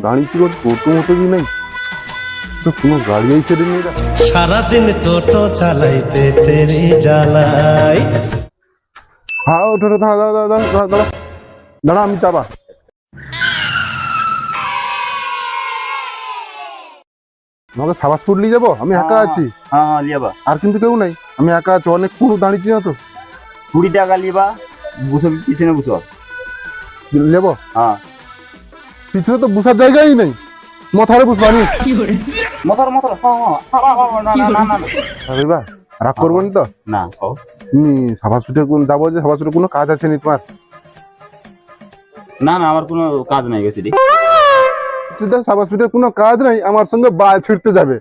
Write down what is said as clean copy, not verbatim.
দাঁড়িয়েছিল টোটো মোটো কি নাই তো কোনো গাড়ি আইসে রে মেয়েরা সারাদিন টোটো চালাই পেটেরই জ্বালাই। হ্যাঁ ওঠো দাঁড়া দাঁড়া দাঁড়া দাঁড়া দাঁড়া দাঁড়া আমি চাপা আমাকে সাবাসপুর নিয়ে যাবো আমি একা আছি हाँ हाँ लिया बा আর কিন্তু কেউ নাই আমি একা আছি অনেক পুরো দাঁড়িয়েছি না তো 20 টাকা লিয়া बा বুঝো পিছনে বুঝো নেবো हाँ পিছনে তো বসার জায়গাই নেই মাথারে বসবো আমি মতর মতর हाँ हाँ না না না না আরে বা রাগ করবেন তো না ও তুমি সাবাসপুরে কোন যাবো যে সাবাসপুরে কোনো কাজ আছে নি তোমার না না আমার কোনো কাজ নাই গেছে রে সাবাসপুরে কোনো কাজ নাই আমার সঙ্গে বা ছুটতে যাবে